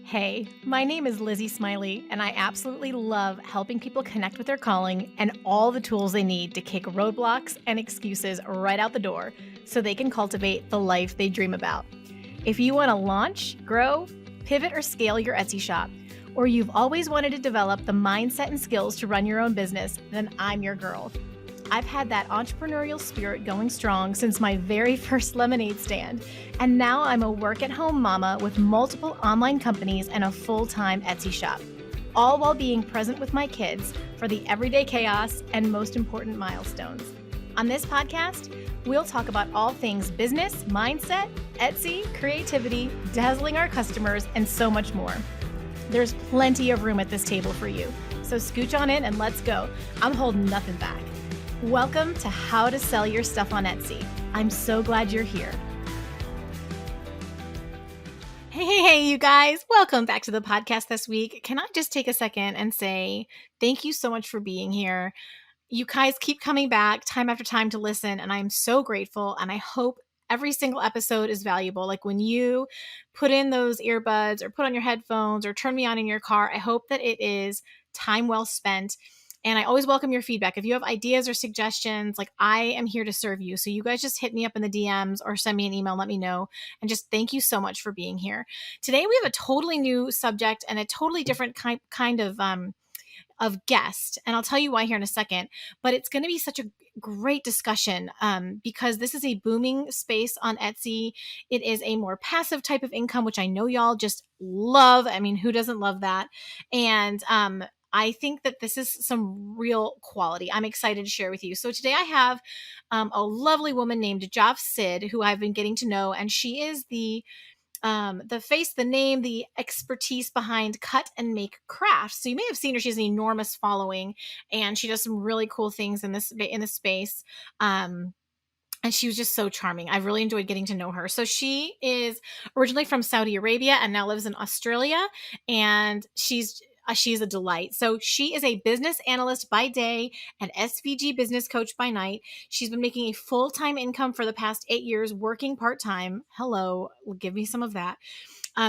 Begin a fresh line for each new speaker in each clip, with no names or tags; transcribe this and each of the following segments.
Hey, my name is Lizzie Smiley, and I absolutely love helping people connect with their calling and all the tools they need to kick roadblocks and excuses right out the door so they can cultivate the life they dream about. If you want to launch, grow, pivot, or scale your Etsy shop, or you've always wanted to develop the mindset and skills to run your own business, then I'm your girl. I've had that entrepreneurial spirit going strong since my very first lemonade stand, and now I'm a work-at-home mama with multiple online companies and a full-time Etsy shop, all while being present with my kids for the everyday chaos and most important milestones. On this podcast, we'll talk about all things business, mindset, Etsy, creativity, dazzling our customers, and so much more. There's plenty of room at this table for you, so scooch on in and let's go. I'm holding nothing back. Welcome to How to Sell Your Stuff on Etsy. I'm so glad you're here. Hey, you guys. Welcome back to the podcast this week. Can I just take a second and say thank you so much for being here. You guys keep coming back time after time to listen, and I'm so grateful, and I hope every single episode is valuable. Like when you put in those earbuds or put on your headphones or turn me on in your car, I hope that it is time well spent. And I always welcome your feedback. If you have ideas or suggestions, like I am here to serve you. So you guys just hit me up in the DMs or send me an email, let me know. And just thank you so much for being here. Today we have a totally new subject and a totally different kind of guest. And I'll tell you why here in a second. But it's going to be such a great discussion because this is a booming space on Etsy. It is a more passive type of income, which I know y'all just love. I mean, who doesn't love that? And I think that this is some real quality. I'm excited to share with you. So today I have a lovely woman named Jav Sid, who I've been getting to know, and she is the face, the name, the expertise behind CutNMakeCrafts. So you may have seen her. She has an enormous following, and she does some really cool things in this space. And she was just so charming. I really enjoyed getting to know her. So she is originally from Saudi Arabia and now lives in Australia. And she's a delight. So she is a business analyst by day and SVG business coach by night. She's been making a full-time income for the past 8 years, working part-time. Hello, give me some of that.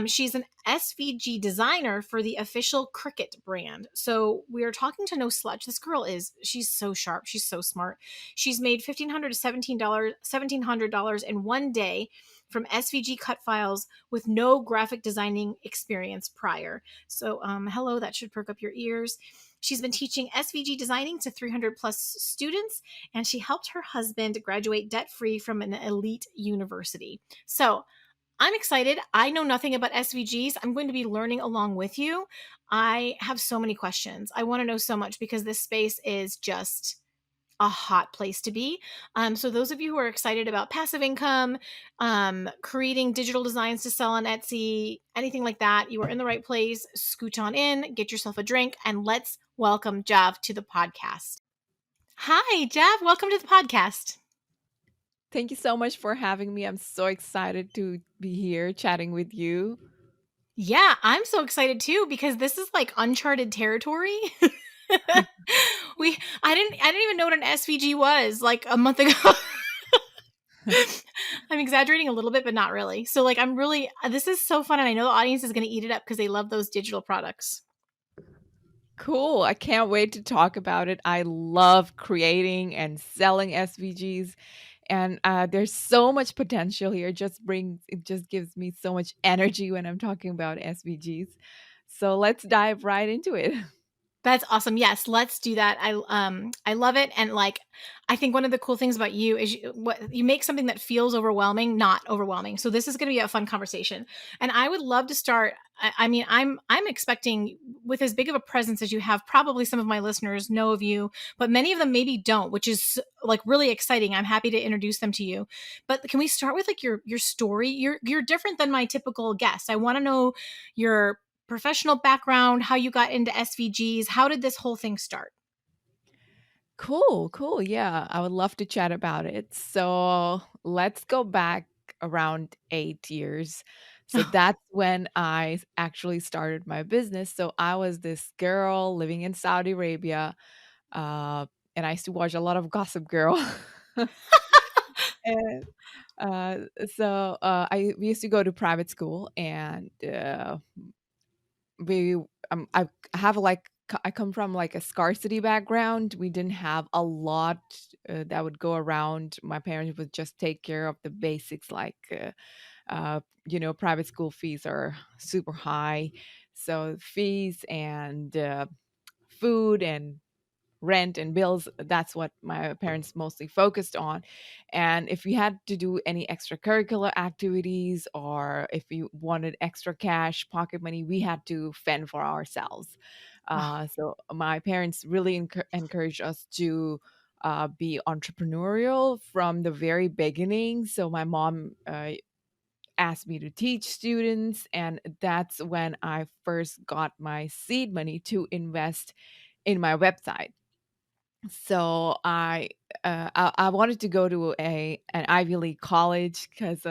She's an SVG designer for the official Cricut brand. So we are talking to no sludge. This girl she's so sharp. She's so smart. She's made $1,500 to $1,700 in one day from SVG cut files with no graphic designing experience prior. So hello, that should perk up your ears. She's been teaching SVG designing to 300 plus students, and she helped her husband graduate debt-free from an elite university. So I'm excited. I know nothing about SVGs. I'm going to be learning along with you. I have so many questions. I want to know so much because this space is just a hot place to be. So those of you who are excited about passive income, creating digital designs to sell on Etsy, anything like that, you are in the right place. Scooch on in, get yourself a drink, and let's welcome Jav to the podcast. Hi, Jav. Welcome to the podcast.
Thank you so much for having me. I'm so excited to be here chatting with you.
Yeah, I'm so excited too because this is like uncharted territory. I didn't even know what an SVG was like a month ago. I'm exaggerating a little bit, but not really. So like this is so fun, and I know the audience is going to eat it up because they love those digital products.
Cool. I can't wait to talk about it. I love creating and selling SVGs. And there's so much potential here. It just gives me so much energy when I'm talking about SVGs. So let's dive right into it.
That's awesome. Yes, let's do that. I love it, and like I think one of the cool things about you is you make something that feels overwhelming not overwhelming. So this is going to be a fun conversation, and I would love to start. I mean, I'm expecting with as big of a presence as you have. Probably some of my listeners know of you, but many of them maybe don't, which is like really exciting. I'm happy to introduce them to you. But can we start with like your story? You're different than my typical guest. I want to know your professional background, how you got into SVGs. How did this whole thing start?
Cool. Yeah, I would love to chat about it. So let's go back around 8 years. So that's when I actually started my business. So I was this girl living in Saudi Arabia, and I used to watch a lot of Gossip Girl. and uh, we used to go to private school, and we I have like I come from like a scarcity background. We didn't have a lot that would go around. My parents would just take care of the basics, like private school fees are super high, so fees and food and rent and bills, that's what my parents mostly focused on. And if we had to do any extracurricular activities, or if we wanted extra cash pocket money, we had to fend for ourselves.
Oh,
So my parents really encouraged us to be entrepreneurial from the very beginning. So my mom asked me to teach students, and that's when I first got my seed money to invest in my website. So I wanted to go to a an Ivy League college because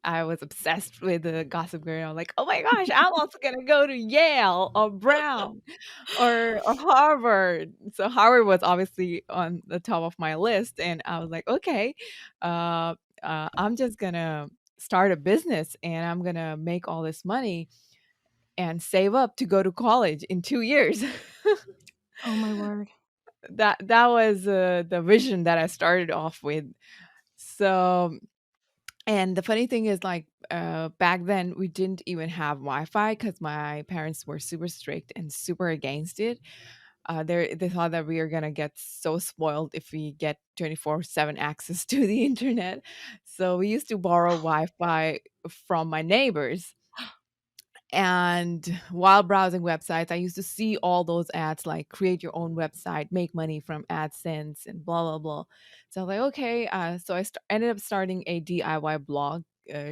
I was obsessed with the Gossip Girl. I was like, oh my gosh, I'm also gonna go to Yale or Brown or Harvard. So Harvard was obviously on the top of my list, and I was like, okay, uh, I'm just gonna start a business and I'm gonna make all this money and save up to go to college in 2 years.
oh my word.
That was the vision that I started off with. So, and the funny thing is, like, back then we didn't even have Wi-Fi because my parents were super strict and super against it. They thought that we are gonna get so spoiled if we get 24/7 access to the internet. So we used to borrow Wi-Fi from my neighbors. And while browsing websites, I used to see all those ads like create your own website, make money from AdSense, and blah, blah, blah. So I was like, okay. So ended up starting a DIY blog,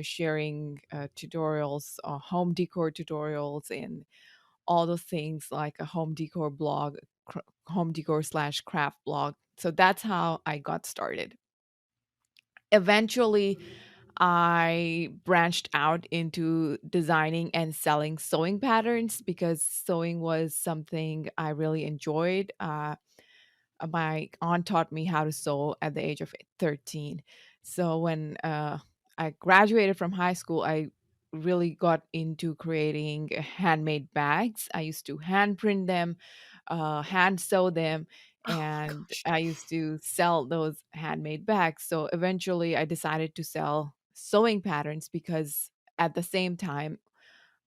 sharing tutorials, home decor tutorials, and all those things like a home decor blog, home decor/craft blog. So that's how I got started. Eventually, I branched out into designing and selling sewing patterns because sewing was something I really enjoyed. My aunt taught me how to sew at the age of 13. So when I graduated from high school, I really got into creating handmade bags. I used to hand print them, hand sew them,
Oh my
and
gosh.
I used to sell those handmade bags. So eventually I decided to sell sewing patterns because at the same time,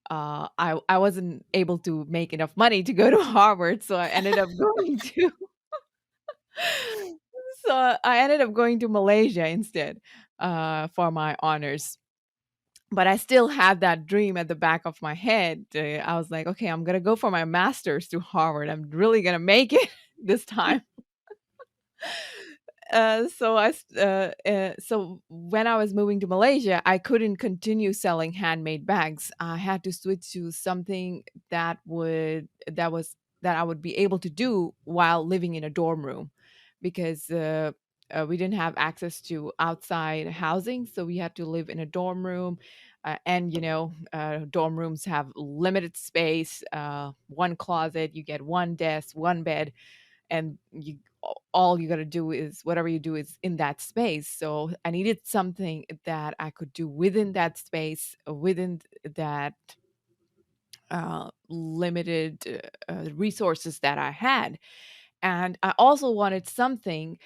I wasn't able to make enough money to go to Harvard, so I ended up going to I ended up going to Malaysia instead, for my honors. But I still had that dream at the back of my head. I was like, "Okay, I'm gonna go for my master's to Harvard. I'm really gonna make it this time." So when I was moving to Malaysia, I couldn't continue selling handmade bags. I had to switch to something that I would be able to do while living in a dorm room, because we didn't have access to outside housing, so we had to live in a dorm room. And dorm rooms have limited space, one closet, you get one desk, one bed, and all you got to do is whatever you do is in that space. So I needed something that I could do within that space, within that limited resources that I had. And I also wanted something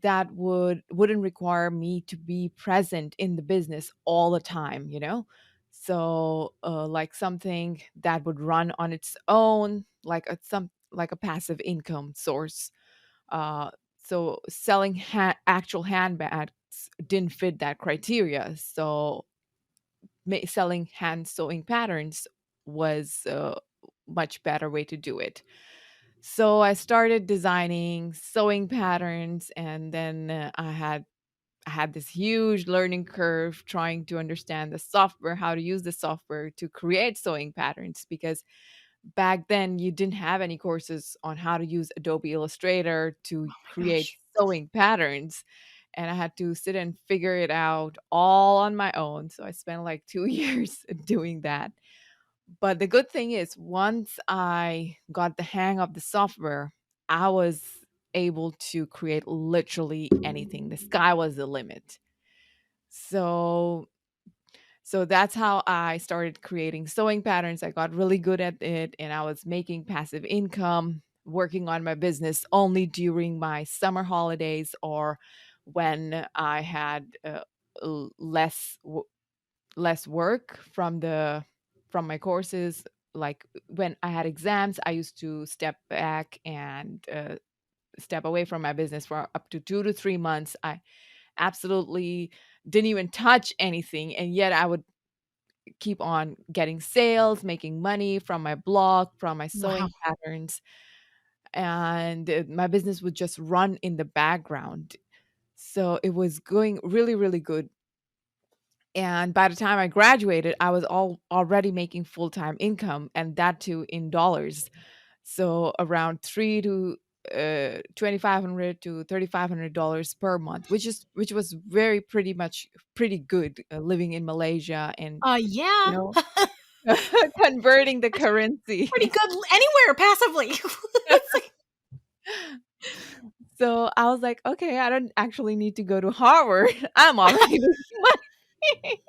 that wouldn't require me to be present in the business all the time. So like something that would run on its own, like a passive income source. So selling actual handbags didn't fit that criteria. So selling hand sewing patterns was a much better way to do it. So I started designing sewing patterns, and then I had this huge learning curve trying to understand the software, how to use the software to create sewing patterns, because back then you didn't have any courses on how to use Adobe Illustrator to
Oh my
create
gosh.
sewing patterns. And I had to sit and figure it out all on my own. So I spent like 2 years doing that. But the good thing is, once I got the hang of the software, I was able to create literally anything. The sky was the limit. So So that's how I started creating sewing patterns. I got really good at it and I was making passive income, working on my business only during my summer holidays or when I had less work from my courses. Like when I had exams, I used to step back and step away from my business for up to 2 to 3 months. I absolutely didn't even touch anything, and yet I would keep on getting sales, making money from my blog, from my
Wow.
sewing patterns, and my business would just run in the background. So it was going really, really good. And by the time I graduated, I was already making full-time income, and that too in dollars. So around 2,500 to $3,500 per month, which was very pretty much pretty good, living in Malaysia and you
Yeah.
know converting the
Pretty
currency.
good anywhere passively. It's like,
So I was like, okay, I don't actually need to go to Harvard. I'm already making money.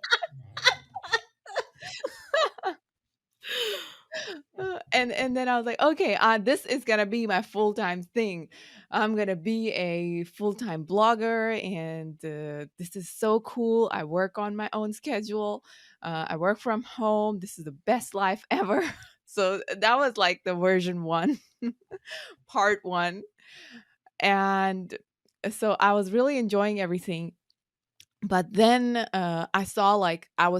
And then I was like, okay, this is gonna be my full time thing. I'm gonna be a full time blogger, and this is so cool. I work on my own schedule. I work from home. This is the best life ever. So that was like the version one, part one, and so I was really enjoying everything. But then, I saw, like, I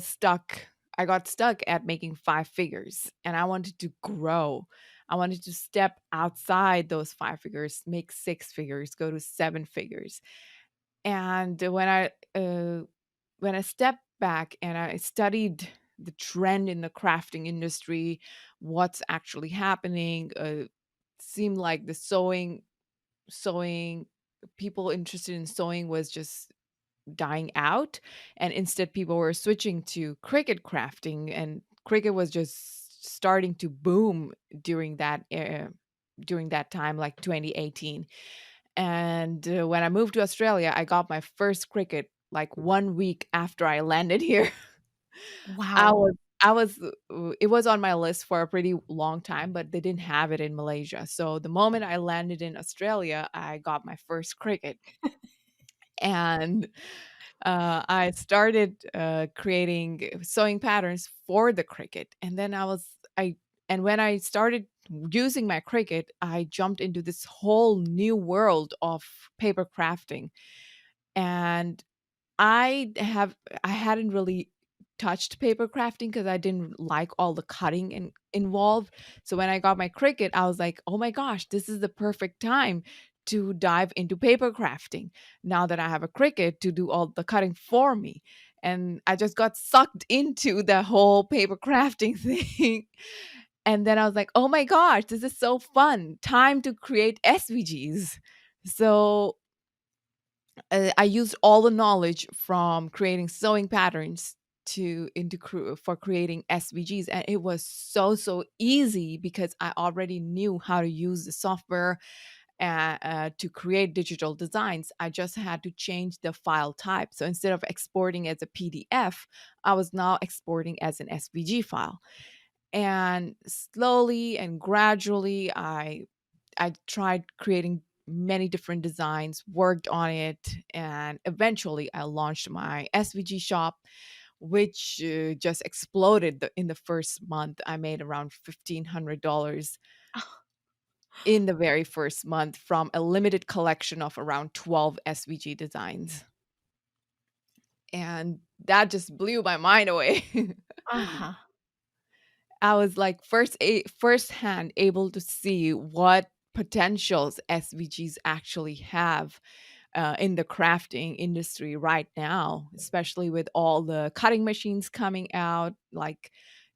got stuck at making 5 figures, and I wanted to grow. I wanted to step outside those 5 figures, make 6 figures, go to 7 figures. And when I stepped back and I studied the trend in the crafting industry, what's actually happening, seemed like the sewing people interested in sewing was just dying out, and instead people were switching to cricket crafting, and cricket was just starting to boom during that time, like 2018. And when I moved to Australia, I got my first cricket like 1 week after I landed here. i
wow.
was I was it was on my list for a pretty long time, but they didn't have it in Malaysia. So the moment I landed in Australia, I got my first cricket. And I started creating sewing patterns for the cricket, and then I and when I started using my cricket, I jumped into this whole new world of paper crafting, and I hadn't really touched paper crafting because I didn't like all the cutting involved. So when I got my Cricut, I was like, "Oh my gosh, this is the perfect time to dive into paper crafting. Now that I have a Cricut to do all the cutting for me." And I just got sucked into the whole paper crafting thing. And then I was like, "Oh my gosh, this is so fun. Time to create SVGs." So I used all the knowledge from creating sewing patterns for creating SVGs, and it was so easy because I already knew how to use the software to create digital designs. I just had to change the file type. So instead of exporting as a PDF, I was now exporting as an SVG file. And slowly and gradually, I tried creating many different designs, worked on it, and eventually I launched my SVG shop, which just exploded in the first month. I made around $1,500 in the very first month from a limited collection of around 12 SVG designs. And that just blew my mind away.
Uh-huh.
I was like firsthand able to see what potentials SVGs actually have in the crafting industry right now, especially with all the cutting machines coming out. Like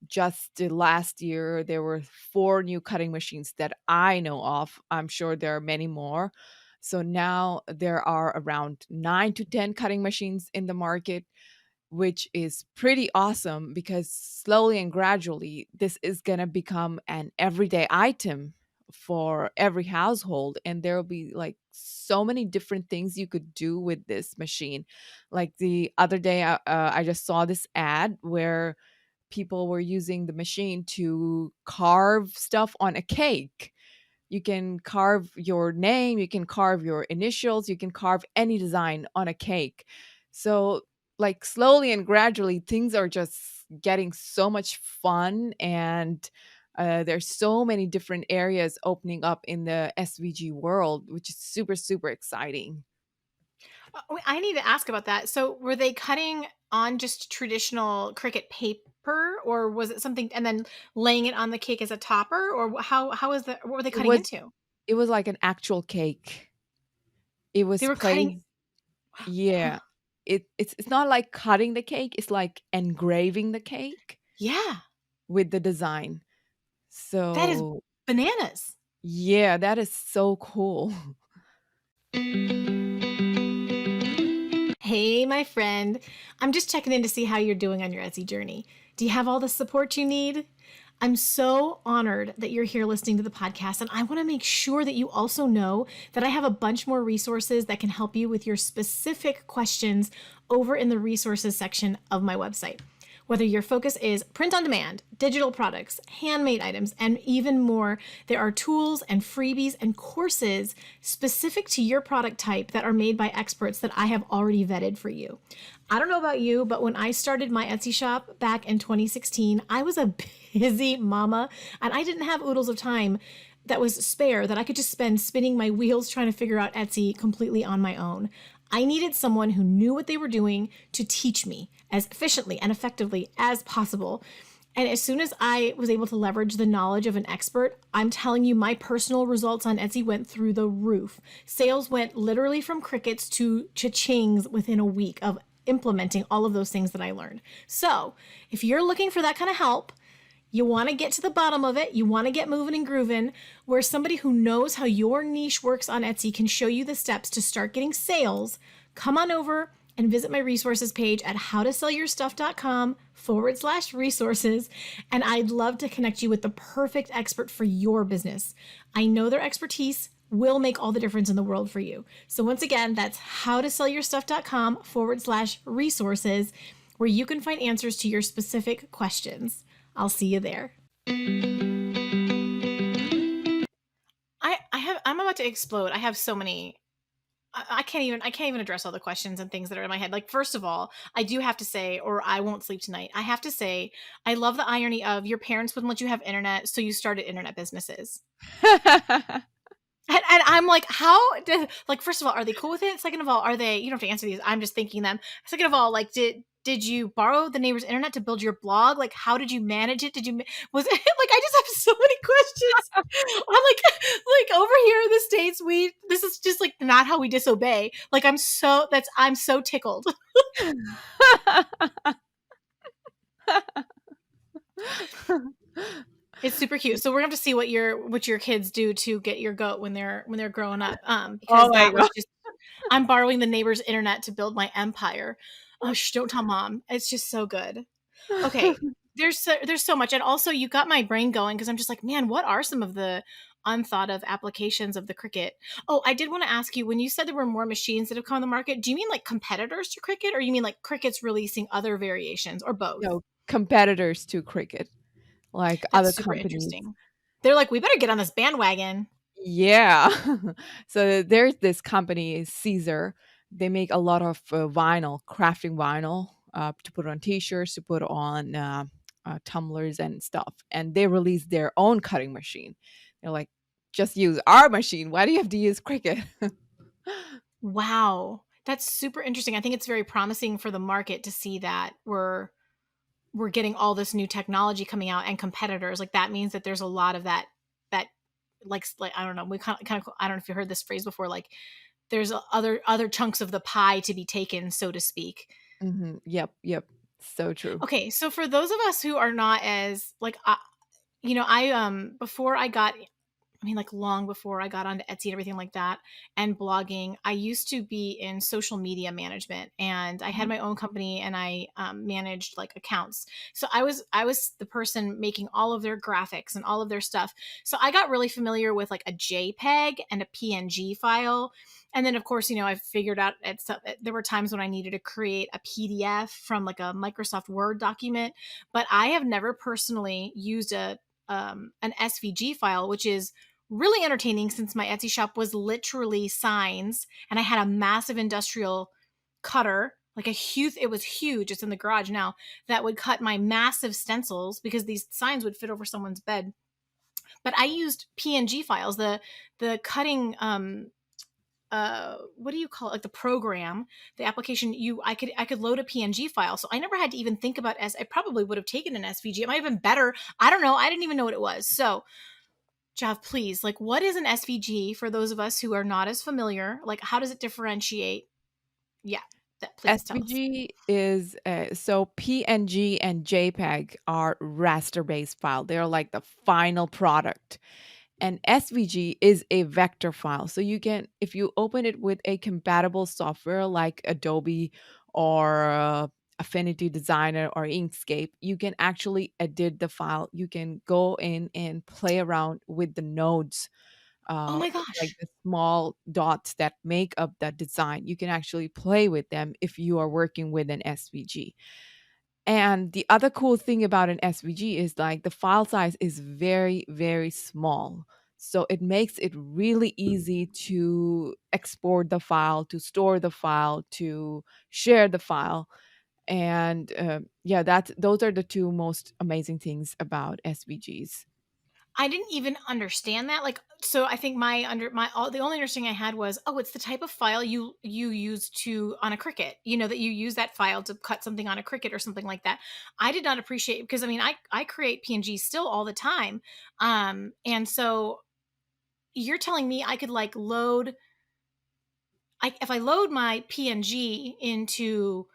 just last year, there were 4 new cutting machines that I know of. I'm sure there are many more. So now there are around 9 to 10 cutting machines in the market, which is pretty awesome because slowly and gradually, this is going to become an everyday item for every household. And there will be like so many different things you could do with this machine. Like the other day, I just saw this ad where people were using the machine to carve stuff on a cake. You can carve your name, you can carve your initials, you can carve any design on a cake. So, like, slowly and gradually, things are just getting so much fun, and there's so many different areas opening up in the SVG world, which is super, super exciting.
I need to ask about that. So, were they cutting on just traditional Cricut paper, or was it something and then laying it on the cake as a topper, or how is that? What were they
It
cutting
was
into?
it was like an actual cake. It
They
was
were cutting.
placed. Yeah. It's not like cutting the cake, it's like engraving the cake
Yeah,
with the design.
that is
So,
bananas.
yeah, that is so cool.
Hey, my friend. I'm just checking in to see how you're doing on your Etsy journey. Do you have all the support you need? I'm so honored that you're here listening to the podcast, and I want to make sure that you also know that I have a bunch more resources that can help you with your specific questions over in the resources section of my website. Whether your focus is print on demand, digital products, handmade items, and even more, there are tools and freebies and courses specific to your product type that are made by experts that I have already vetted for you. I don't know about you, but when I started my Etsy shop back in 2016, I was a busy mama and I didn't have oodles of time that was spare that I could just spend spinning my wheels trying to figure out Etsy completely on my own. I needed someone who knew what they were doing to teach me as efficiently and effectively as possible. And as soon as I was able to leverage the knowledge of an expert, I'm telling you, my personal results on Etsy went through the roof. Sales went literally from crickets to cha-chings within a week of implementing all of those things that I learned. So if you're looking for that kind of help, you want to get to the bottom of it. You want to get moving and grooving, where somebody who knows how your niche works on Etsy can show you the steps to start getting sales. Come on over and visit my resources page at howtosellyourstuff.com/resources. And I'd love to connect you with the perfect expert for your business. I know their expertise will make all the difference in the world for you. So once again, that's howtosellyourstuff.com/resources, where you can find answers to your specific questions. I'll see you there. I'm about to explode. I have so many. I can't even address all the questions and things that are in my head. Like, first of all, I do have to say, or I won't sleep tonight. I have to say, I love the irony of your parents wouldn't let you have internet, so you started internet businesses. And I'm like, like, first of all, are they cool with it? Second of all, are they, you don't have to answer these. I'm just thinking them. Second of all, like, did you borrow the neighbor's internet to build your blog? Like, how did you manage it? Was it like, I just have so many questions. I'm like over here in the States, this is just like not how we disobey. Like, I'm so tickled. It's super cute. So we're gonna have to see what your kids do to get your goat when they're growing up.
Oh
Because
my
that was
god.
just I'm borrowing the neighbor's internet to build my empire. Oh, don't tell mom. It's just so good. Okay, there's so much, and also you got my brain going because I'm just like, man, what are some of the unthought of applications of the Cricut? Oh, I did want to ask you when you said there were more machines that have come on the market. Do you mean like competitors to Cricut, or you mean like Cricut's releasing other variations, or both?
No, competitors to Cricut, like
That's
other
super
companies.
interesting. They're like, we better get on this bandwagon.
Yeah. So there's this company, Caesar. They make a lot of vinyl, crafting vinyl, to put on t-shirts, to put on tumblers and stuff. And they release their own cutting machine. They're like, just use our machine. Why do you have to use Cricut?
Wow. That's super interesting. I think it's very promising for the market to see that we're getting all this new technology coming out and competitors. Like, that means that there's a lot of that like I don't know, we kind of I don't know if you heard this phrase before, like there's other chunks of the pie to be taken, so to speak.
Yep, yep. So true.
Okay, so for those of us who are not as like I before I got I mean, like long before I got onto Etsy and everything like that and blogging, I used to be in social media management, and I had
Mhm.
my own company, and I managed like accounts. So I was the person making all of their graphics and all of their stuff. So I got really familiar with like a JPEG and a PNG file. And then, of course, I figured out there were times when I needed to create a PDF from like a Microsoft Word document, but I have never personally used an SVG file, which is really entertaining since my Etsy shop was literally signs, and I had a massive industrial cutter, like a huge, it was huge, it's in the garage now, that would cut my massive stencils because these signs would fit over someone's bed. But I used PNG files, the cutting what do you call it, like the program, the application. I could load a PNG file, so I never had to even think about as I probably would have taken an SVG. It might have been better, I don't know, I didn't even know what it was. So Jav, please, like, what is an SVG for those of us who are not as familiar? Like, how does it differentiate? Yeah, that, please tell us.
SVG is so PNG and JPEG are raster-based file. They're like the final product. And SVG is a vector file. So you can, if you open it with a compatible software like Adobe or Affinity Designer or Inkscape, you can actually edit the file. You can go in and play around with the nodes,
Oh
uh,
my
like
gosh.
the small dots that make up that design. You can actually play with them if you are working with an SVG. And the other cool thing about an SVG is like the file size is very, very small. So it makes it really easy to export the file, to store the file, to share the file. And yeah, those are the two most amazing things about SVGs.
I didn't even understand that. Like, so I think the only understanding I had was, oh, it's the type of file you use to on a Cricut. That you use that file to cut something on a Cricut or something like that. I did not appreciate, because I mean, I create PNGs still all the time, and so you're telling me I could like if I load my PNG into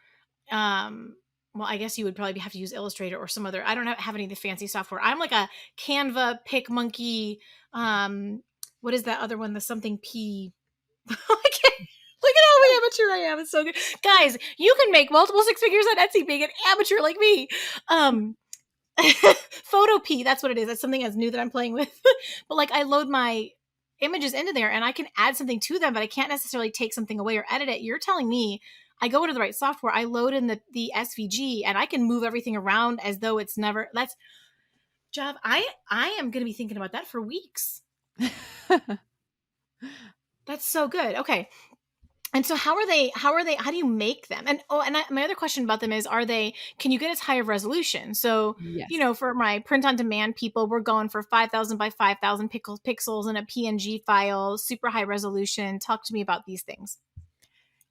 well, I guess you would probably have to use Illustrator or some other. I don't have any of the fancy software. I'm like a Canva, PicMonkey. Um, what is that other one? The something P. I can't, look at how amateur I am. It's so good, guys. You can make multiple six figures on Etsy being an amateur like me. Um, Photo P, that's what it is. That's something that's new that I'm playing with. But like, I load my images into there and I can add something to them, but I can't necessarily take something away or edit it. You're telling me I go into the right software, I load in the SVG, and I can move everything around as though it's never. That's Job. I am going to be thinking about that for weeks. That's so good. Okay. And so how do you make them? And my other question about them is, can you get as high of resolution? So,
Yes.
for my print on demand people, we're going for 5,000 by 5,000 pixels in a PNG file, super high resolution. Talk to me about these things.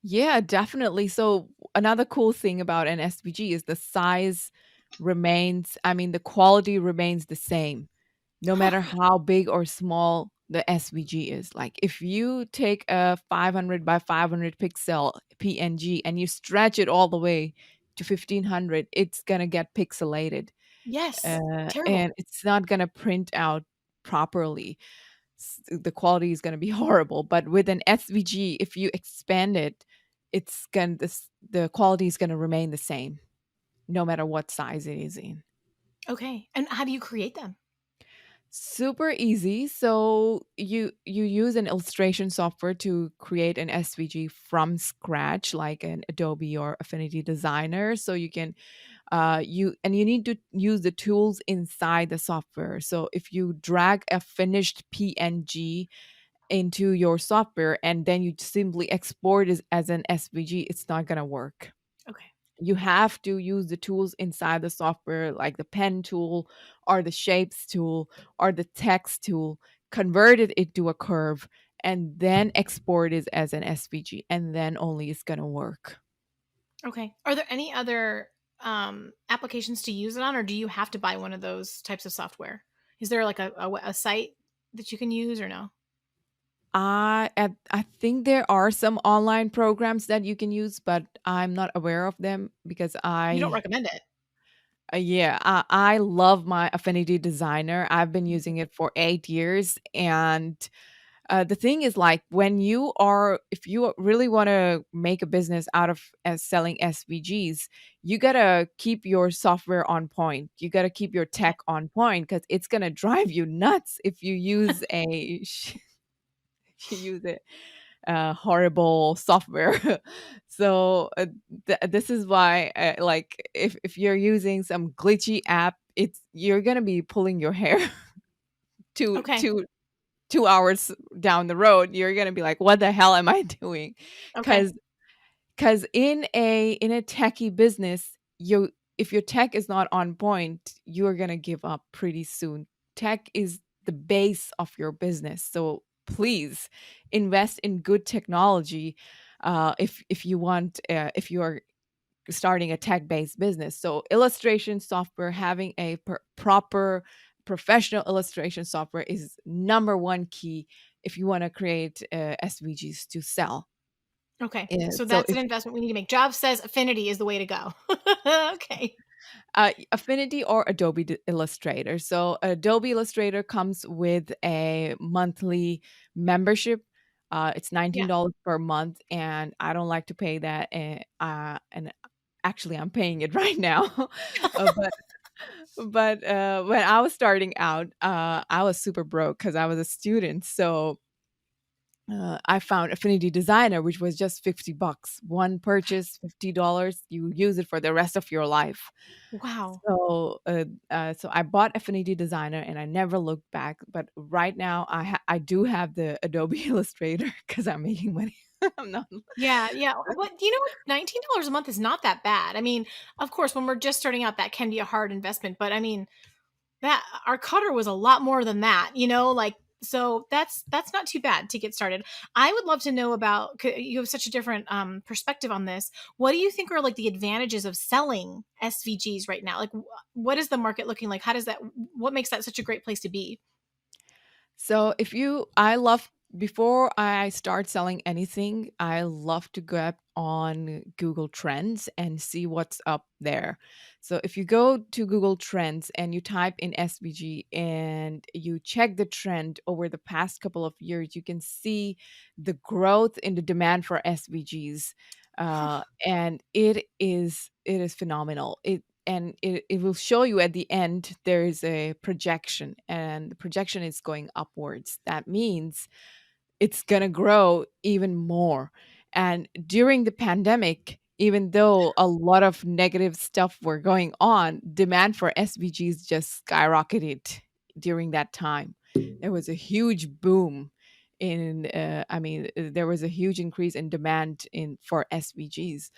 Yeah, definitely. So another cool thing about an SVG is the size remains, I mean, the quality remains the same no matter how big or small the SVG is. Like if you take a 500 by 500 pixel PNG and you stretch it all the way to 1500, it's going to get pixelated,
Yes.
and
Terrible.
it's not going to print out properly. The quality is going to be horrible. But with an SVG, if you expand it, the quality is going to remain the same no matter what size it is in.
Okay. And how do you create them?
Super easy. So you use an illustration software to create an SVG from scratch, like an Adobe or Affinity Designer. So you can you need to use the tools inside the software. So if you drag a finished PNG into your software and then you simply export it as an SVG, it's not gonna work.
Okay.
You have to use the tools inside the software, like the pen tool or the shapes tool or the text tool, convert it into a curve, and then export it as an SVG, and then only it's going to work.
Okay. Are there any other applications to use it on, or do you have to buy one of those types of software? Is there like a site that you can use, or no?
I think there are some online programs that you can use, but I'm not aware of them because
You don't
I
recommend it.
Yeah, I love my Affinity Designer. I've been
Mhm.
using it for 8 years, and the thing is, like, if you really wanna make a business out of selling SVGs, you gotta keep your software on point. You gotta keep your
Okay.
tech on point because it's gonna drive you nuts if you use if you use it horrible software. So this is why, like, if you're using some glitchy app, it's you're gonna be pulling your hair two
Okay.
two 2 hours down the road. You're gonna be like, "What the hell am I doing?"
Okay.
Because in a techie business, you if your tech is not on point, you're gonna give up pretty soon. Tech is the base of your business, so please invest in good technology. If you want, if you are starting a tech-based business, so illustration software, having a proper professional illustration software is number one key if you want to create SVGs to sell.
Okay.
And
So
so
that's an
if
investment we need to make. Jav says affinity is the way to go. Okay.
Affinity or Adobe Illustrator. So Adobe Illustrator comes with a monthly membership. It's
Yeah.
$19 per month, and I don't like to pay that. And actually, I'm paying it right now. But when I was starting out, I was super broke because I was a student. So I found Affinity Designer, which was just $50. One purchase, $50. You use it for the rest of your life.
Wow.
So I bought Affinity Designer and I never looked back. But right now, I do have the Adobe Illustrator because I'm making money. I'm not.
Yeah, yeah. But you know what? $19 a month is not that bad. I mean, of course, when we're just starting out, that can be a hard investment. But I mean, that our cutter was a lot more than that, like, so that's not too bad to get started. I would love to know about you have such a different perspective on this. What do you think are like the advantages of selling SVGs right now? Like what is the market looking like? How does that what makes that such a great place to be?
So if you I love before I start selling anything, I love to go up on Google Trends and see what's up there. So if you go to Google Trends and you type in SVG and you check the trend over the past couple of years, you can see the growth in the demand for SVGs. And it is phenomenal. It will show you at the end there is a projection, and the projection is going upwards. That means it's going to grow even more. And during the pandemic, even though a lot of negative stuff were going on, demand for SVGs just skyrocketed during that time. There was a huge boom there was a huge increase in demand in for SVGs.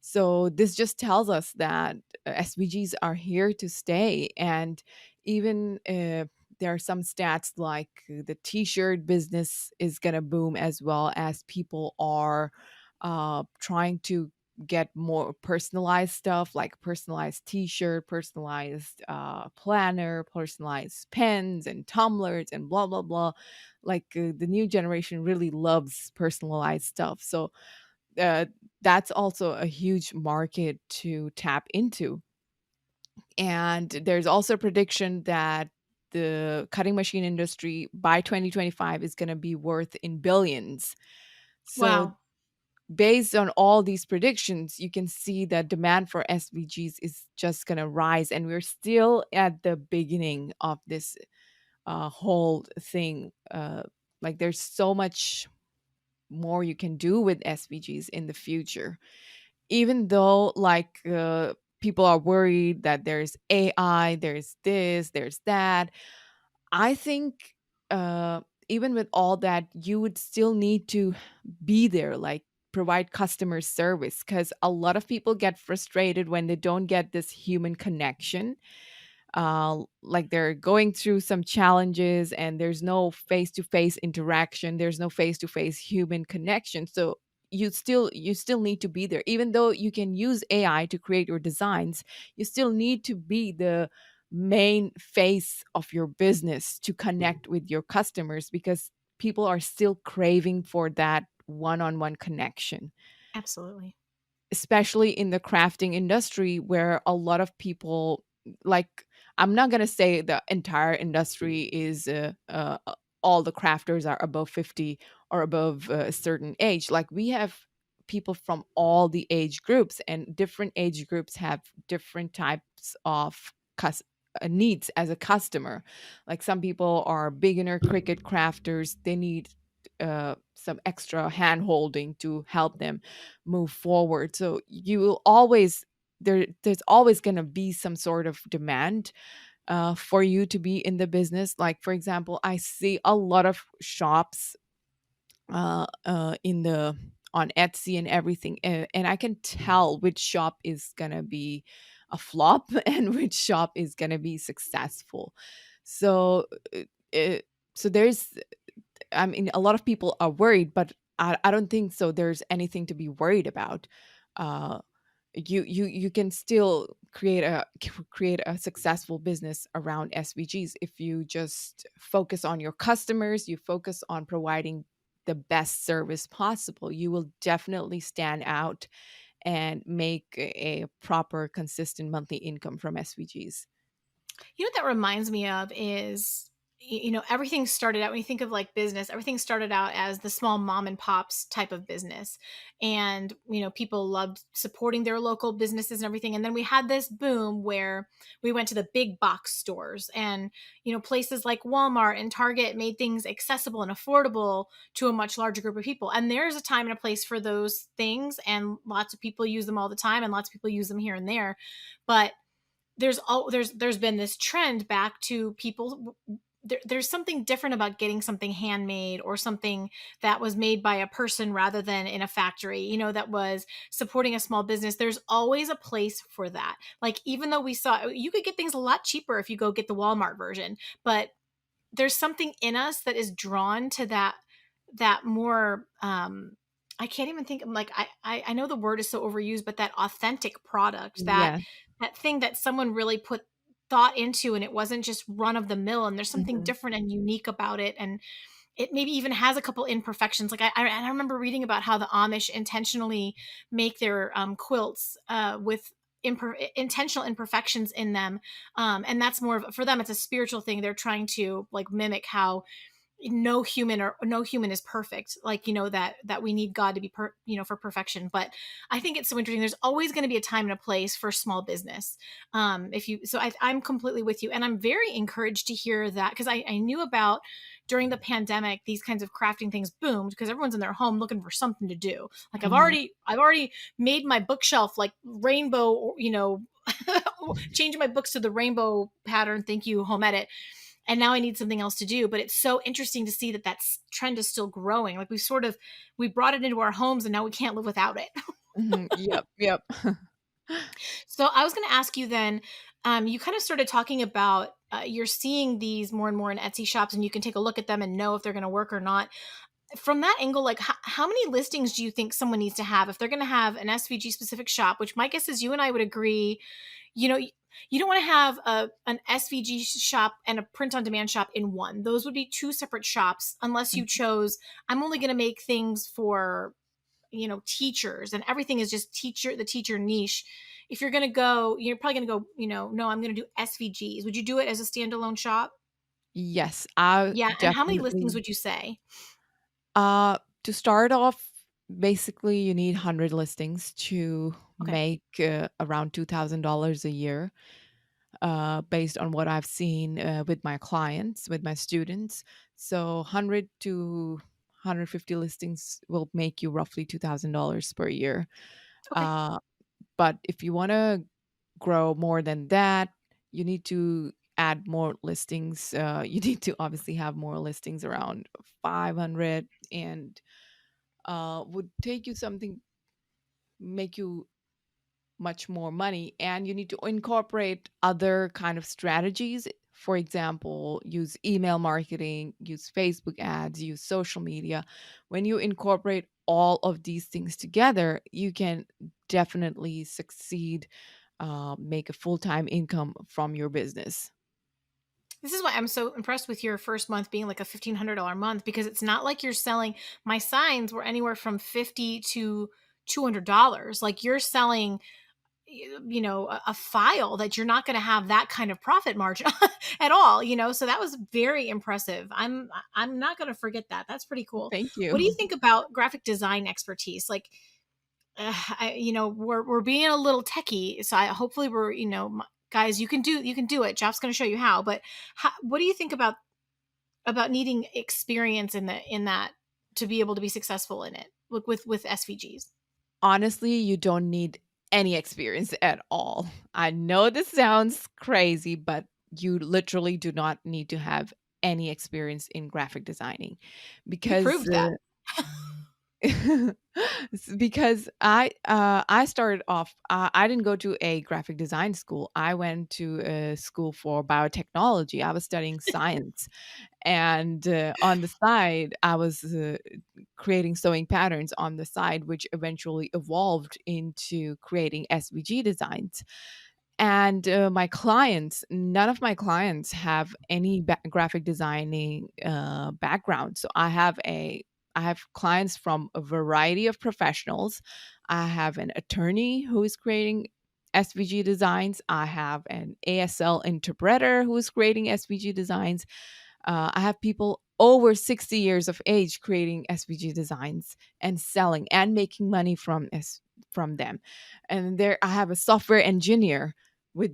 So this just tells us that SVGs are here to stay. And even there are some stats like the t-shirt business is going to boom, as well as people are trying to get more personalized stuff like personalized t-shirt, personalized planner, personalized pens and tumblers and blah blah blah. Like the new generation really loves personalized stuff. So uh, that's also a huge market to tap into. And there's also a prediction that the cutting machine industry by 2025 is going to be worth in billions. So
Wow.
based on all these predictions, you can see that demand for SVGs is just going to rise, and we're still at the beginning of this whole thing. Like there's so much more you can do with SVGs in the future, even though like people are worried that there's AI, there's this, there's that. I think even with all that, you would still need to be there, like provide customer service, because a lot of people get frustrated when they don't get this human connection. Like they're going through some challenges and there's no face-to-face interaction, there's no face-to-face human connection. So you still need to be there, even though you can use AI to create your designs. You still need to be the main face of your business to connect with your customers, because people are still craving for that one-on-one connection,
Absolutely.
especially in the crafting industry where a lot of people like, I'm not gonna say the entire industry is all the crafters are above 50 or above a certain age. Like, we have people from all the age groups, and different age groups have different types of needs as a customer. Like, some people are beginner cricket crafters, they need some extra hand holding to help them move forward. So you will always there's always going to be some sort of demand for you to be in the business. Like, for example, I see a lot of shops in the on Etsy and everything, and I can tell which shop is gonna be a flop and which shop is gonna be successful. So, uh, uh, so there's, I mean, a lot of people are worried, but I don't think so. There's anything to be worried about. Uh, you can still create a successful business around SVGs if you just focus on your customers, you focus on providing the best service possible. You will definitely stand out and make a proper consistent monthly income from SVGs.
You know what that reminds me of is, everything started out when you think of like business, everything started out as the small mom and pops type of business. And, people loved supporting their local businesses and everything. And then we had this boom where we went to the big box stores and, places like Walmart and Target made things accessible and affordable to a much larger group of people. And there's a time and a place for those things. And lots of people use them all the time and lots of people use them here and there. But there's been this trend back to people. There's something different about getting something handmade or something that was made by a person rather than in a factory, that was supporting a small business. There's always a place for that. Like, even though we saw you could get things a lot cheaper if you go get the Walmart version, but there's something in us that is drawn to that more, I can't even think. Like, I know the word is so overused, but that authentic product,
Yeah.
that thing that someone really put thought into, and it wasn't just run of the mill, and there's something
Mhm.
different and unique about it, and it maybe even has a couple imperfections. Like, I remember reading about how the Amish intentionally make their quilts with intentional imperfections in them, and that's more of, for them, it's a spiritual thing. They're trying to like mimic how no human is perfect, like, that we need God to be for perfection. But I think it's so interesting. There's always going to be a time and a place for small business. If you so I'm completely with you, and I'm very encouraged to hear that, because I knew about, during the pandemic, these kinds of crafting things boomed because everyone's in their home looking for something to do. Like,
Mhm.
I've already made my bookshelf like rainbow, changing my books to the rainbow pattern, thank you, home edit, and now I need something else to do. But it's so interesting to see that trend is still growing. Like, we brought it into our homes, and now we can't live without it.
Mhm. Yep, yep.
So I was going to ask you then, you kind of started talking about, you're seeing these more and more in Etsy shops, and you can take a look at them and know if they're going to work or not. From that angle, like, how many listings do you think someone needs to have if they're going to have an SVG specific shop? Which my guess is you and I would agree, you know, you don't want to have an SVG shop and a print on demand shop in one. Those would be two separate shops, unless you chose, I'm only going to make things for, teachers, and everything is just the teacher niche. If you're going to go, you're probably going to go, no, I'm going to do SVGs. Would you do it as a standalone shop?
Yes, I
Yeah. And how many listings
definitely.
would you say?
To start off, basically, you need 100 listings to
Okay.
make around $2,000 a year, based on what I've seen with my clients, with my students. So 100 to 150 listings will make you roughly $2,000 per year.
Okay.
Uh, but if you want to grow more than that, you need to add more listings. You need to obviously have more listings around 500, and would take you something, make you much more money. And you need to incorporate other kind of strategies. For example, use email marketing, use Facebook ads, use social media. When you incorporate all of these things together, you can definitely succeed, make a full-time income from your business.
This is why I'm so impressed with your first month being like a $1,500 month, because it's not like you're selling, my signs were anywhere from 50 to $200. Like, you're selling a file that you're not going to have that kind of profit margin at all, so that was very impressive. I'm not going to forget that. That's pretty cool.
Thank
What do you
you.
think about graphic design expertise? Like, we're being a little techie, so hopefully we're, guys, you can do it. Jeff's going to show you how. But what do you think about needing experience in that to be able to be successful in it, with SVGs?
Honestly, you don't need any experience at all. I know this sounds crazy, but you literally do not need to have any experience in graphic designing
You
because
proved that.
because I started off I didn't go to a graphic design school. I went to a school for biotechnology. I was studying science, and on the side I was creating sewing patterns on the side, which eventually evolved into creating SVG designs. And my clients, none of my clients have any graphic designing background. So I have clients from a variety of professionals. I have an attorney who is creating SVG designs. I have an ASL interpreter who is creating SVG designs. I have people over 60 years of age creating SVG designs and selling and making money from them. And there I have a software engineer with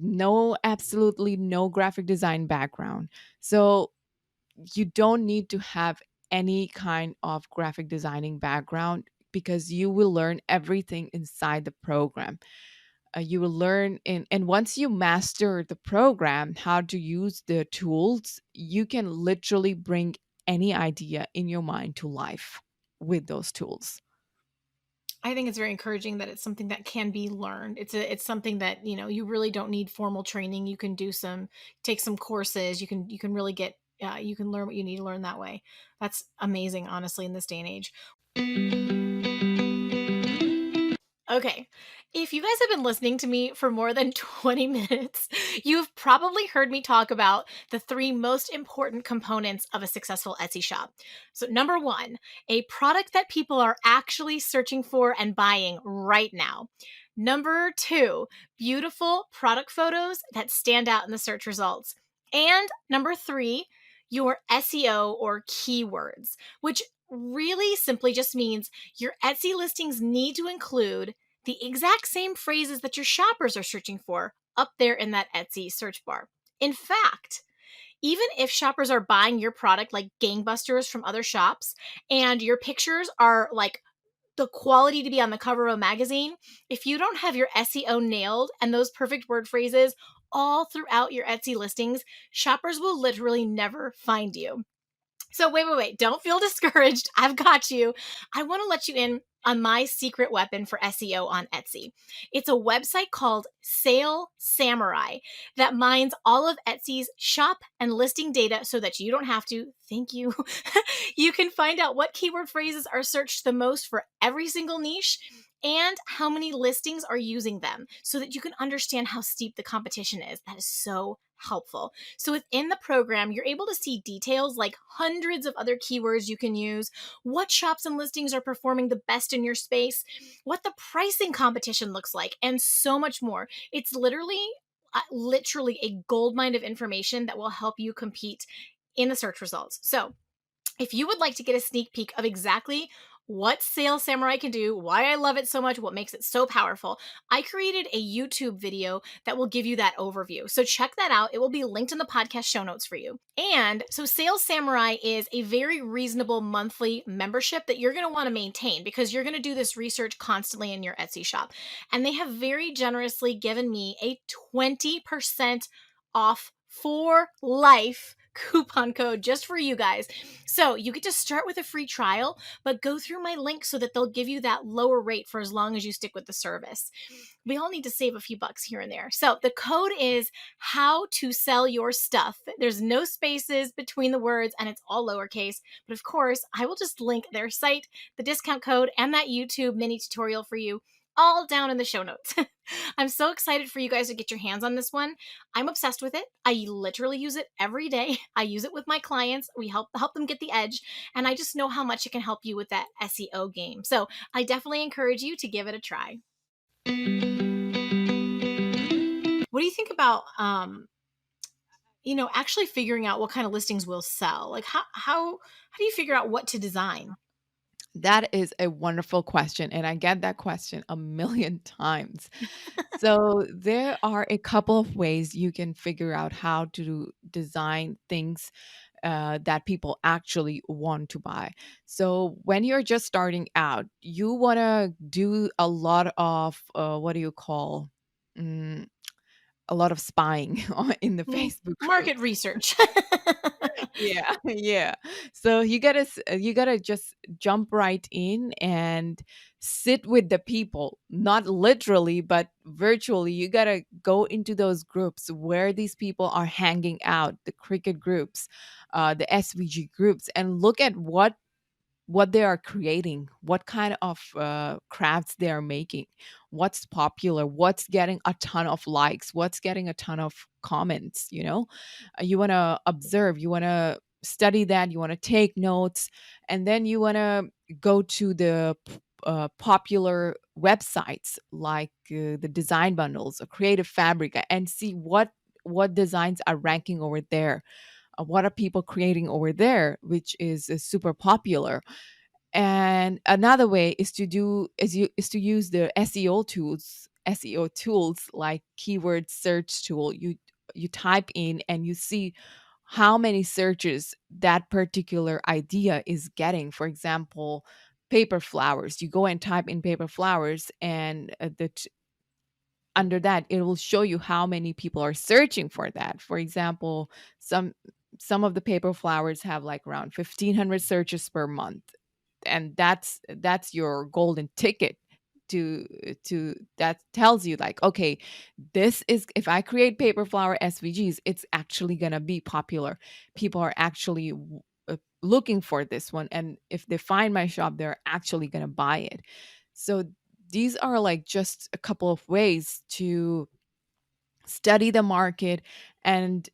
absolutely no graphic design background. So you don't need to have any kind of graphic designing background because you will learn everything inside the program. You will learn and once you master the program, how to use the tools, you can literally bring any idea in your mind to life with those tools.
I think it's very encouraging that it's something that can be learned. It's something that, you really don't need formal training. You can take some courses. You can really you can learn what you need to learn that way. That's amazing, honestly, in this day and age. Okay. If you guys have been listening to me for more than 20 minutes, you've probably heard me talk about the three most important components of a successful Etsy shop. So, number one, a product that people are actually searching for and buying right now. Number two, beautiful product photos that stand out in the search results. And number three, your SEO or keywords, which really simply just means your Etsy listings need to include the exact same phrases that your shoppers are searching for up there in that Etsy search bar. In fact, even if shoppers are buying your product like gangbusters from other shops and your pictures are like the quality to be on the cover of a magazine, if you don't have your SEO nailed and those perfect word phrases all throughout your Etsy listings, shoppers will literally never find you. So wait. Don't feel discouraged. I've got you. I want to let you in on my secret weapon for SEO on Etsy. It's a website called Sale Samurai that mines all of Etsy's shop and listing data so that you don't have to. Thank you. You can find out what keyword phrases are searched the most for every single niche and how many listings are using them so that you can understand how steep the competition is. That is so helpful. So within the program, you're able to see details like hundreds of other keywords you can use, what shops and listings are performing the best in your space, what the pricing competition looks like, and so much more. It's literally a goldmine of information that will help you compete in the search results. So if you would like to get a sneak peek of exactly what Sales Samurai can do, why I love it so much, what makes it so powerful, I created a YouTube video that will give you that overview. So check that out. It will be linked in the podcast show notes for you. And so Sales Samurai is a very reasonable monthly membership that you're going to want to maintain because you're going to do this research constantly in your Etsy shop. And they have very generously given me a 20% off for life coupon code just for you guys. So you get to start with a free trial, but go through my link so that they'll give you that lower rate for as long as you stick with the service. We all need to save a few bucks here and there. So the code is how to sell your stuff. There's no spaces between the words and it's all lowercase. But of course, I will just link their site, the discount code, and that YouTube mini tutorial for you all down in the show notes. I'm so excited for you guys to get your hands on this one. I'm obsessed with it. I literally use it every day. I use it with my clients. We help them get the edge, and I just know how much it can help you with that SEO game. So I definitely encourage you to give it a try. What do you think about actually figuring out what kind of listings will sell? Like how do you figure out what to design?
That is a wonderful question, and I get that question a million times. So, there are a couple of ways you can figure out how to design things that people actually want to buy. So, when you're just starting out, you want to do a lot of what do you call? Mm, a lot of spying in the Facebook
Market
groups.
research.
Yeah, yeah. So you gotta just jump right in and sit with the people, not literally, but virtually. You gotta go into those groups where these people are hanging out, the cricket groups, the SVG groups, and look at what they are creating, what kind of crafts they are making, what's popular, what's getting a ton of likes, what's getting a ton of comments. You want to observe, you want to study that, you want to take notes, and then you want to go to the popular websites like the design bundles or creative fabrica and see what designs are ranking over there, what are people creating over there, which is super popular. And another way is to use the SEO tools like keyword search tool. You type in and you see how many searches that particular idea is getting. For example, paper flowers. You go and type in paper flowers, and under that it will show you how many people are searching for that. For example, some some of the paper flowers have like around 1,500 searches per month, and that's your golden ticket to that tells you like, okay, this is, if I create paper flower SVGs, it's actually going to be popular. People are actually looking for this one, and if they find my shop, they're actually going to buy it. So these are like just a couple of ways to study the market, and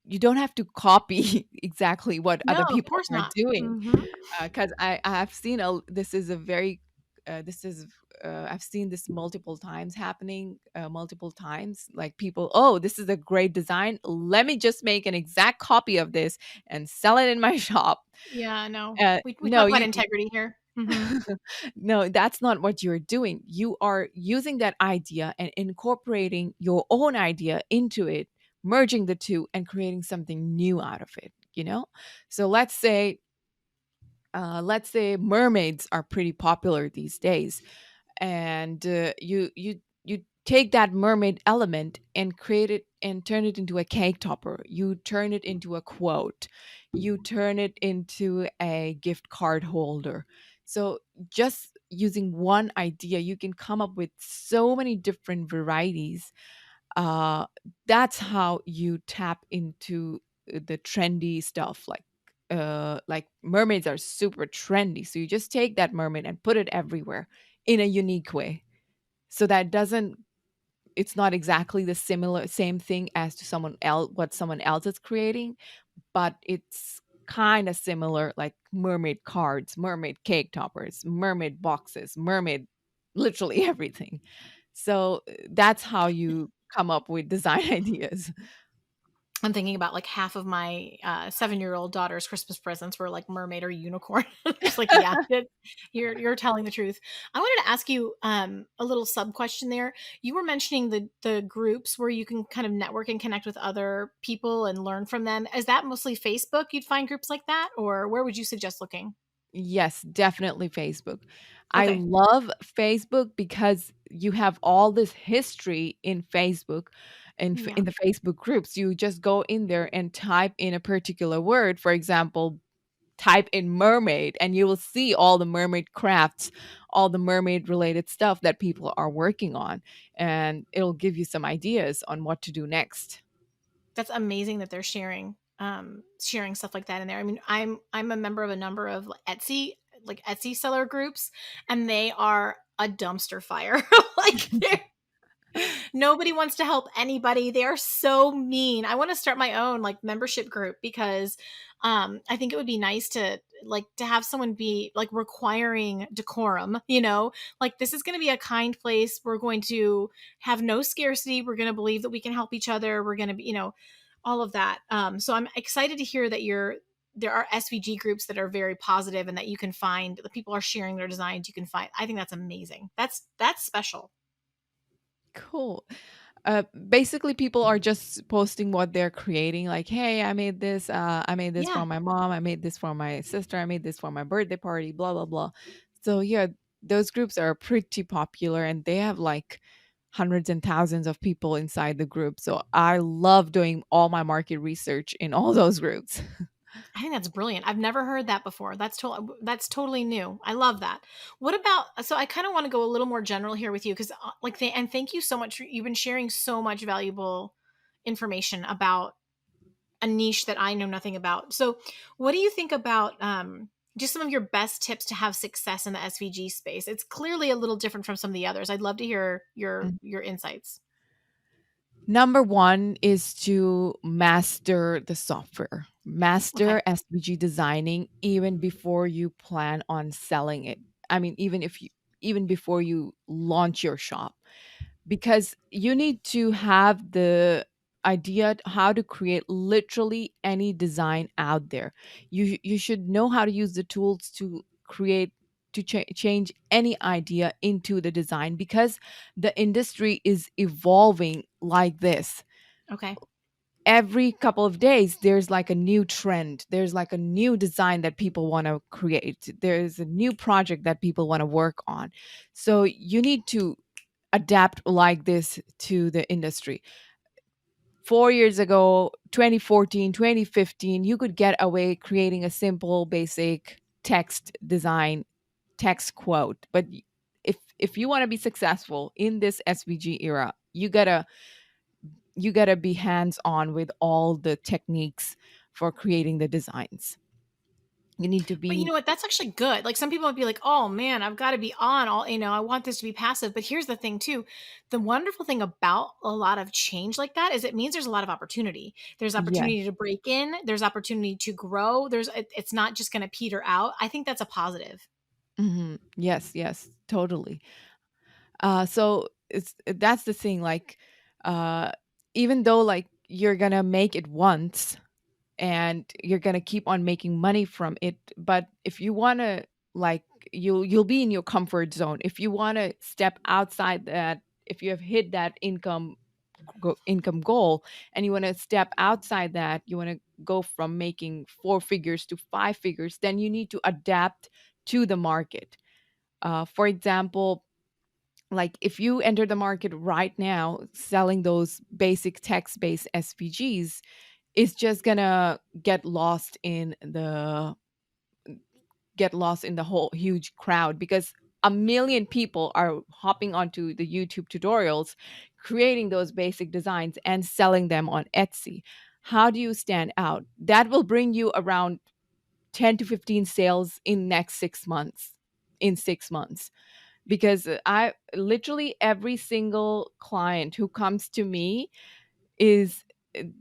you don't have to copy exactly what
No,
other
of
people
course
are
not.
doing,
Mhm.
because I have seen a this is a very this is I've seen this multiple times happening, multiple times, like people, oh, this is a great design, let me just make an exact copy of this and sell it in my shop.
Yeah, no. We
No,
talk about integrity here. Mhm.
no, that's not what you're doing. You are using that idea and incorporating your own idea into it, merging the two and creating something new out of it. So let's say mermaids are pretty popular these days, and you take that mermaid element and create it and turn it into a cake topper, you turn it into a quote, you turn it into a gift card holder. So just using one idea, you can come up with so many different varieties. uh that's how you tap into the trendy stuff, like mermaids are super trendy, so you just take that mermaid and put it everywhere in a unique way, so that doesn't it's not exactly the similar same thing as to someone else, what someone else is creating, but it's kind of similar, like mermaid cards, mermaid cake toppers, mermaid boxes, mermaid, literally everything. So that's how you come up with design ideas.
I'm thinking about like half of my 7-year-old daughter's Christmas presents were like mermaid or unicorn. Just like, yeah, you're telling the truth. I wanted to ask you a little sub question there. You were mentioning the groups where you can kind of network and connect with other people and learn from them. Is that mostly Facebook? You'd find groups like that, or where would you suggest looking?
Yes, definitely Facebook. I
Okay.
love Facebook because you have all this history in Facebook and
Yeah.
in the Facebook groups. You just go in there and type in a particular word. For example, type in mermaid and you will see all the mermaid crafts, all the mermaid related stuff that people are working on, and it'll give you some ideas on what to do next.
That's amazing that they're sharing stuff like that in there. I mean, I'm a member of a number of Etsy seller groups, and they are a dumpster fire. Like Nobody wants to help anybody. They are so mean. I want to start my own like membership group because I think it would be nice to like to have someone be like requiring decorum, you know? Like this is going to be a kind place. We're going to have no scarcity. We're going to believe that we can help each other. We're going to be, you know, all of that. So I'm excited to hear that there are SVG groups that are very positive and that you can find the people are sharing their designs. You can find. I think that's amazing. That's special.
Cool. Basically, people are just posting what they're creating. Like, hey, I made this. I made this
Yeah.
for my mom. I made this for my sister. I made this for my birthday party. Blah blah blah. So yeah, those groups are pretty popular, and they have like hundreds and thousands of people inside the group. So I love doing all my market research in all those groups.
I think that's brilliant. I've never heard that before. That's totally new. I love that. What about so I kind of want to go a little more general here with you because and thank you so much. You've been sharing so much valuable information about a niche that I know nothing about. So, what do you think about just some of your best tips to have success in the SVG space? It's clearly a little different from some of the others. I'd love to hear your insights.
Number one is to master the software,
Okay.
master SVG designing even before you plan on selling it. I mean, even before you launch your shop, because you need to have the idea how to create literally any design out there. You should know how to use the tools to create change any idea into the design, because the industry is evolving like this.
Okay.
Every couple of days there's like a new trend, there's like a new design that people want to create, there's a new project that people want to work on. So you need to adapt like this to the industry. 4 years ago, 2014, 2015, you could get away creating a simple basic text design, text quote. But if you want to be successful in this SVG era, you gotta be hands on with all the techniques for creating the designs. You need to
But you know
be
what? That's actually good. Like some people would be like, "Oh man, I've got to be on all, you know, I want this to be passive." But here's the thing too. The wonderful thing about a lot of change like that is it means there's a lot of opportunity. There's
yes,
opportunity to break in, there's opportunity to grow. It's not just going to peter out. I think that's a positive.
yes, yes, totally. So that's the thing. Like, uh, even though like you're gonna make it once and you're gonna keep on making money from it, but if you wanna like you'll be in your comfort zone. If you wanna step outside that, if you have hit that income goal and you want to step outside that, you want to go from making four figures to five figures, then you need to adapt to the market. For example, like if you enter the market right now selling those basic text based SVGs, it's just gonna get lost in the whole huge crowd, because a million people are hopping onto the YouTube tutorials, creating those basic designs and selling them on Etsy. How do you stand out? That will bring you around 10 to 15 sales in next 6 months. In 6 months, because I literally every single client who comes to me is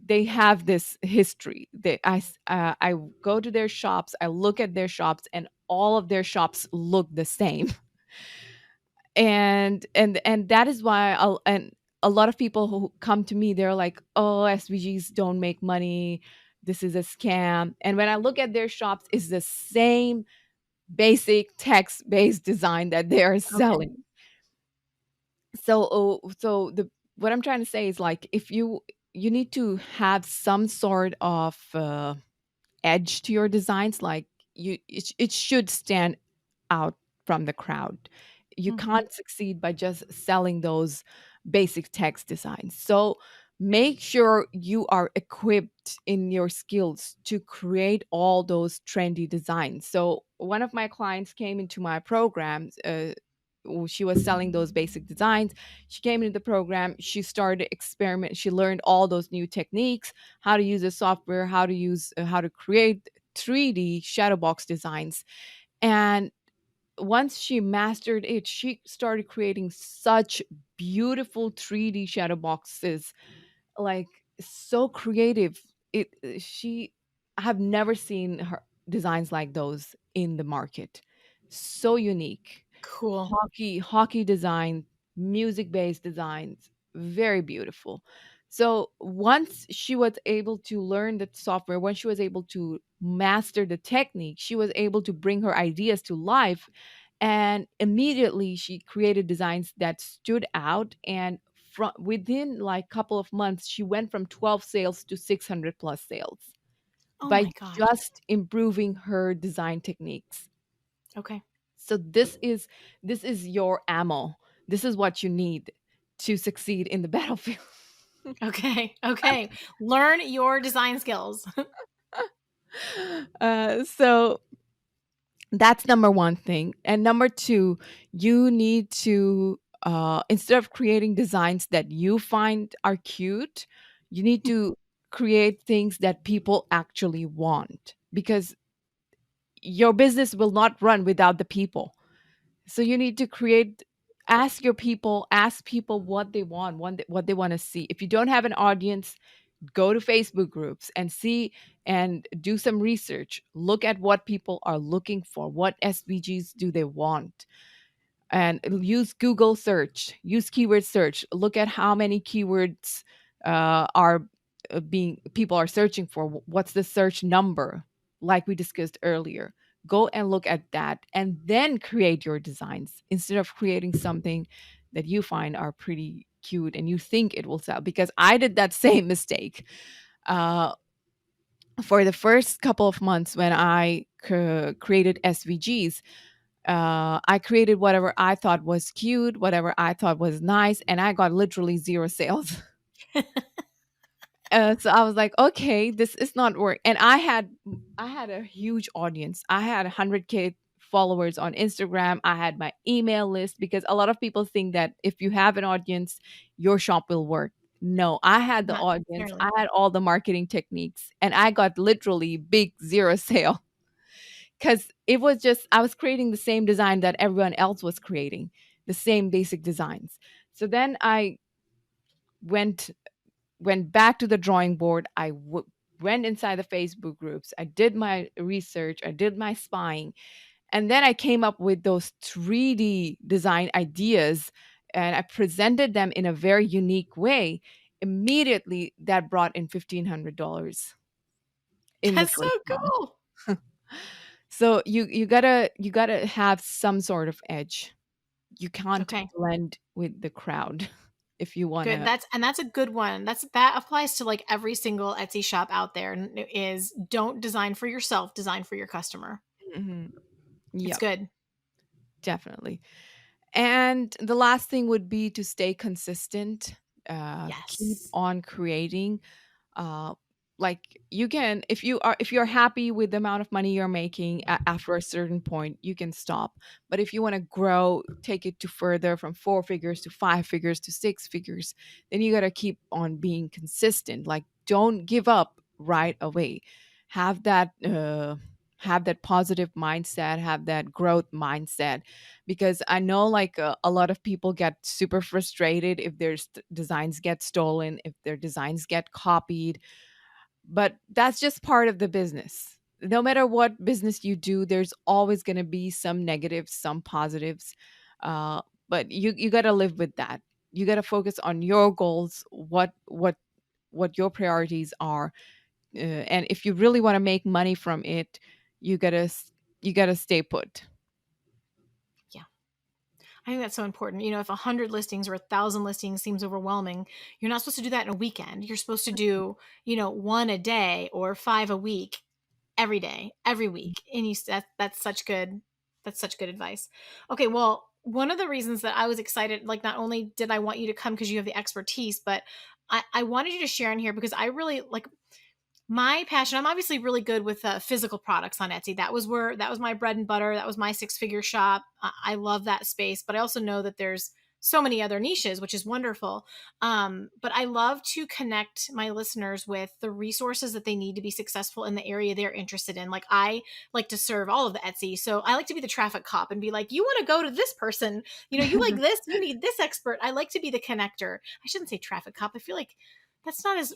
they have this history. I go to their shops, I look at their shops, and all of their shops look the same. And that is why and a lot of people who come to me, they're like, "Oh, SVGs don't make money. This is a scam." And when I look at their shops, it's the same basic text-based design that they are
Okay.
selling. So the what I'm trying to say is like if you need to have some sort of edge to your designs. Like it should stand out from the crowd. You
Mhm.
can't succeed by just selling those basic text designs. So make sure you are equipped in your skills to create all those trendy designs. So one of my clients came into my programs. She was selling those basic designs. She came into the program. She started experiment. She learned all those new techniques, how to use the software, how to create 3D shadow box designs. And once she mastered it, she started creating such beautiful 3D shadow boxes, like so creative. She I have never seen her designs like those in the market. So unique.
Cool.
Hockey design, music based designs, very beautiful. So once she was able to learn the software, once she was able to master the technique, she was able to bring her ideas to life, and immediately she created designs that stood out. And within like couple of months, she went from 12 sales to 600 plus sales
Oh
by
my gosh.
just improving her design techniques.
Okay.
So this is your ammo. This is what you need to succeed in the battlefield.
Okay. Okay. Learn your design skills.
So that's number one thing. And number two, you need to, instead of creating designs that you find are cute, you need to create things that people actually want, because your business will not run without the people. So you need to create, ask people what they want, what they want to see. If you don't have an audience, go to Facebook groups and see and do some research. Look at what people are looking for. What SVGs do they want? And use Google search, use keyword search. Look at how many keywords are being people are searching for. What's the search number? Like we discussed earlier, go and look at that, and then create your designs instead of creating something that you find are pretty cute and you think it will sell. Because I did that same mistake. Uh, for the first couple of months when I created SVGs, I created whatever I thought was cute, whatever I thought was nice, and I got literally zero sales. So I was like, okay, this is not work. And I had a huge audience. I had 100K followers on Instagram. I had my email list, because a lot of people think that if you have an audience, your shop will work. No, I had the
Not
audience. I
necessarily.
had all the marketing techniques, and I got literally big zero sale, because it was just I was creating the same design that everyone else was creating, the same basic designs. So then I went went back to the drawing board. Went inside the Facebook groups. I did my research. I did my spying, and then I came up with those 3D design ideas, and I presented them in a very unique way. Immediately, that brought in $1,500 in the
That's so
first month.
cool.
So you gotta have some sort of edge. You can't
Okay.
blend with the crowd if you
Good.
wanna.
That's a good one. That applies to like every single Etsy shop out there, is don't design for yourself, design for your customer.
Mhm.
It's
Yep,
good.
definitely. And the last thing would be to stay consistent. Keep
Yes.
on creating. uh like, you can, if you're happy with the amount of money you're making, after a certain point you can stop. But if you want to grow, take it to further, from 4 figures to 5 figures to 6 figures, then you got to keep on being consistent. Like, don't give up right away. Have that uh have that positive mindset, have that growth mindset. Because I know, like, a lot of people get super frustrated if their designs get stolen, if their designs get copied. But that's just part of the business. No matter what business you do, there's always going to be some negatives, some positives. uh, but you got to live with that. You got to focus on your goals, what your priorities are. And if you really want to make money from it, you got to you got to stay put.
Yeah. I think that's so important. If 100 listings or 1,000 listings seems overwhelming, you're not supposed to do that in a weekend. You're supposed to do, one a day or five a week, every day, every week. And that's such good advice. Okay, well, one of the reasons that I was excited, like, not only did I want you to come because you have the expertise, but I wanted you to share in here because I really like my passion. I'm obviously really good with physical products on Etsy. That was my bread and butter. That was my six-figure shop. I love that space, but I also know that there's so many other niches, which is wonderful. But I love to connect my listeners with the resources that they need to be successful in the area they're interested in. Like I like to serve all of the Etsy. So I like to be the traffic cop and be like, you want to go to this person, you like this, you need this expert. I like to be the connector. I shouldn't say traffic cop. I feel like that's not as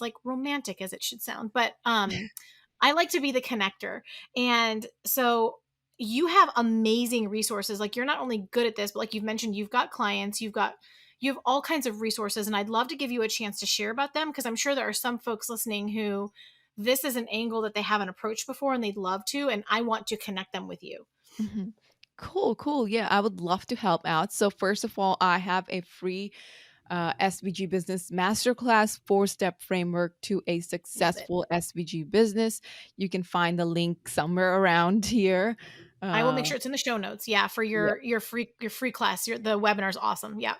like romantic as it should sound, but I like to be the connector. And so you have amazing resources. Like you're not only good at this, but like you've mentioned, you've got clients, you have all kinds of resources. And I'd love to give you a chance to share about them, because I'm sure there are some folks listening who this is an angle that they haven't approached before and they'd love to. And I want to connect them with you.
Mhm. Cool, cool. Yeah, I would love to help out. So first of all, I have a free SVG business masterclass, 4-step framework to a
Love it.
successful SVG business. You can find the link somewhere around here.
I will make
Uh,
sure it's in the show notes. Yeah. For
yeah,
your free class, the webinar is awesome. Yeah.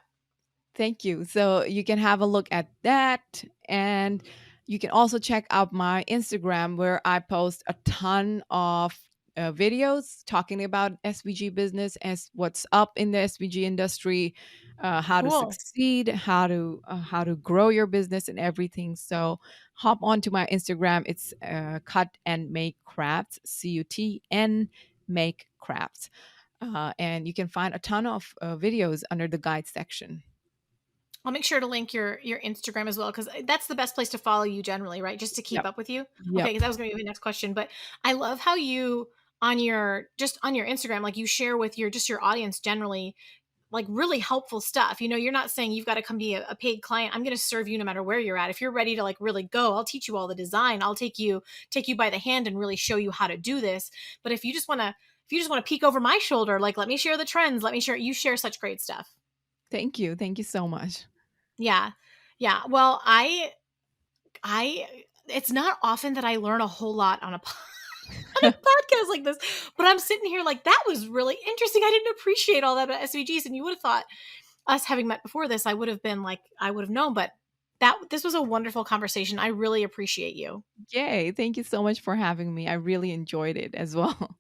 thank you. So you can have a look at that. And you can also check out my Instagram, where I post a ton of videos talking about SVG business, as what's up in the SVG industry, how to
Cool.
succeed, how to grow your business and everything. So hop onto my Instagram. It's cut and make crafts, CUTN make crafts. And you can find a ton of videos under the guide section.
I'll make sure to link your Instagram as well, because that's the best place to follow you generally, right? Just to keep
Yep.
up with you. Okay,
Yep.
because that was going to be my next question, but I love how you on your Instagram, like you share with your audience generally, like really helpful stuff. You're not saying you've got to come be a paid client. I'm going to serve you no matter where you're at. If you're ready to like really go, I'll teach you all the design. I'll take you by the hand and really show you how to do this. But if you just want to peek over my shoulder, like let me share the trends, let me share. You share such great stuff.
Thank you. Thank you so much.
Yeah. Yeah. Well, I it's not often that I learn a whole lot on a on a podcast like this, but I'm sitting here like that was really interesting. I didn't appreciate all that about SVGs, and you would have thought us having met before this, I would have been like I would have known, but this was a wonderful conversation. I really appreciate you.
Yay. Thank you so much for having me. I really enjoyed it as well.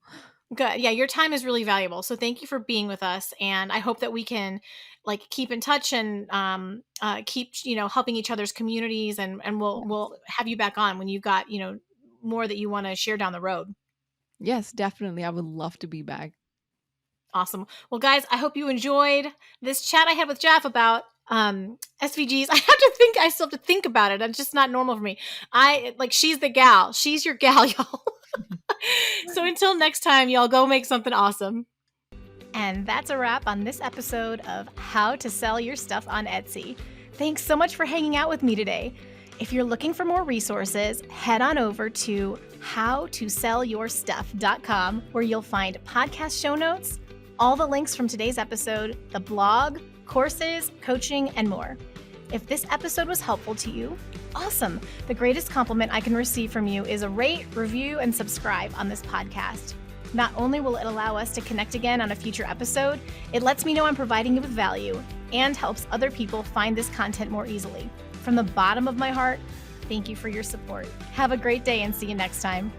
Good. Yeah, your time is really valuable. So thank you for being with us, and I hope that we can like keep in touch and keep helping each other's communities, and we'll have you back on when you've got more that you want to share down the road.
Yes, definitely. I would love to be back.
Awesome. Well, guys, I hope you enjoyed this chat I had with Jeff about SVGs. I still have to think about it. It's just not normal for me. She's the gal. She's your gal, y'all. So until next time, y'all go make something awesome. And that's a wrap on this episode of How to Sell Your Stuff on Etsy. Thanks so much for hanging out with me today. If you're looking for more resources, head on over to howtosellyourstuff.com, where you'll find podcast show notes, all the links from today's episode, the blog, courses, coaching, and more. If this episode was helpful to you, awesome. The greatest compliment I can receive from you is a rate, review, and subscribe on this podcast. Not only will it allow us to connect again on a future episode, it lets me know I'm providing you with value and helps other people find this content more easily. From the bottom of my heart, thank you for your support. Have a great day and see you next time.